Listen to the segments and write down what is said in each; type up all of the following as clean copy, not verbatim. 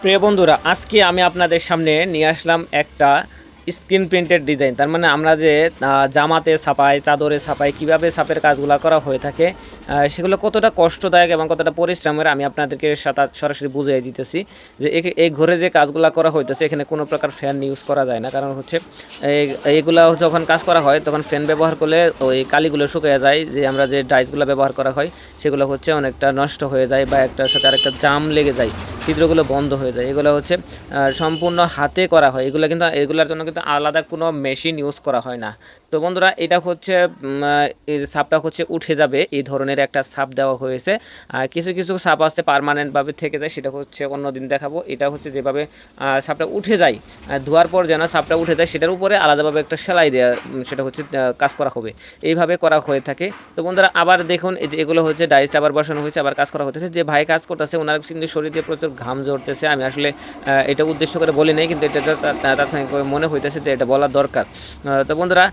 প্রিয় বন্ধুরা, আজকে আমি আপনাদের সামনে নিয়ে আসলাম একটা স্ক্রিন প্রিন্টেড ডিজাইন। তার মানে আমরা যে জামাতে ছাপাই, চাদরে ছাপাই, কীভাবে ছাপের কাজগুলো করা হয়ে থাকে, সেগুলো কতটা কষ্টদায়ক এবং কতটা পরিশ্রমের আমি আপনাদেরকে সরাসরি বুঝিয়ে দিতেছি। যে এই ঘরে যে কাজগুলো করা হইতেছে এখানে কোনো প্রকার ফ্যান ইউজ করা যায় না, কারণ হচ্ছে এইগুলো যখন কাজ করা হয় তখন ফ্যান ব্যবহার করলে ওই কালিগুলো শুকিয়ে যায়, যে আমরা যে ডাইসগুলো ব্যবহার করা হয় সেগুলো হচ্ছে অনেকটা নষ্ট হয়ে যায় বা একটার সাথে আরেকটা জাম লেগে যায়, ছিদ্রগুলো বন্ধ হয়ে যায়। এগুলো হচ্ছে সম্পূর্ণ হাতে করা হয়। এগুলোর জন্য কিন্তু আলাদা কোনো মেশিন ইউজ করা হয় না। তো বন্ধুরা, এটা হচ্ছে এই ছাপটা হচ্ছে উঠে যাবে, এই ধরনের একটা ছাপ দেওয়া হয়েছে। কিছু কিছু ছাপ আছে পার্মানেন্টভাবে থেকে যায়, সেটা হচ্ছে অন্যদিন দেখাবো। এটা হচ্ছে যেভাবে ছাপটা উঠে যায়, ধোয়ার পর যেন ছাপটা উঠে যায় সেটার উপরে আলাদাভাবে একটা সেলাই দেওয়া, সেটা হচ্ছে কাজ করা হবে, এইভাবে করা হয়ে থাকে। তো বন্ধুরা, আবার দেখুন এই যে এগুলো হচ্ছে ডাইসটা আবার বসানো হয়েছে, আবার কাজ করা হতেছে। যে ভাই কাজ করতেছে ওনার কিন্তু শরীর দিয়ে প্রচুর ঘাম ঝরতেছে। আমি আসলে এটা উদ্দেশ্য করে বলি নাই, কিন্তু এটা তাৎক্ষণিকভাবে মনে হইতেছে যে এটা বলা দরকার। তো বন্ধুরা,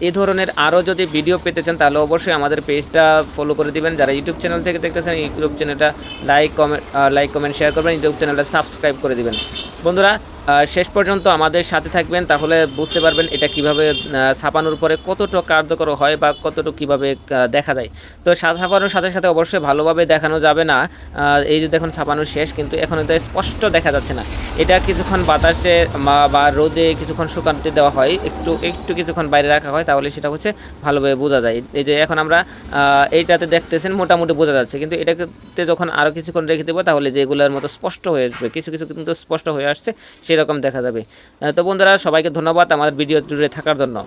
এই ধরনের আরও যদি ভিডিও পেতে চান তাহলে অবশ্যই আমাদের পেজটা ফলো করে দিবেন। যারা ইউটিউব চ্যানেল থেকে দেখতেছেন, ইউটিউব চ্যানেলটা লাইক কমেন্ট শেয়ার করবেন, ইউটিউব চ্যানেলটা সাবস্ক্রাইব করে দিবেন। বন্ধুরা, শেষ পর্যন্ত আমাদের সাথে থাকবেন, তাহলে বুঝতে পারবেন এটা কিভাবে ছাপানোর পরে কতটুকু কার্যকর হয় বা কতটুকু কীভাবে দেখা যায়। তো ছাপানোর সাথে সাথে অবশ্যই ভালোভাবে দেখানো যাবে না। এই যে দেখুন ছাপানো শেষ, কিন্তু এখন এটা স্পষ্ট দেখা যাচ্ছে না। এটা কিছুক্ষণ বাতাসে বা রোদে কিছুক্ষণ শুকাতে দেওয়া হয়, একটু কিছুক্ষণ বাইরে রাখা হয়, তাহলে সেটা হচ্ছে ভালোভাবে বোঝা যায়। এই যে এখন আমরা এইটাতে দেখতেছেন মোটামুটি বোঝা যাচ্ছে, কিন্তু এটাতে যখন আরও কিছুক্ষণ রেখে দেবো তাহলে যেগুলোর মতো স্পষ্ট হয়ে আসবে, কিছু কিছু কিন্তু স্পষ্ট হয়ে আসছে, সেরকম দেখা যাবে। তো বন্ধুরা, সবাইকে ধন্যবাদ আমাদের ভিডিও জুড়ে থাকার জন্য।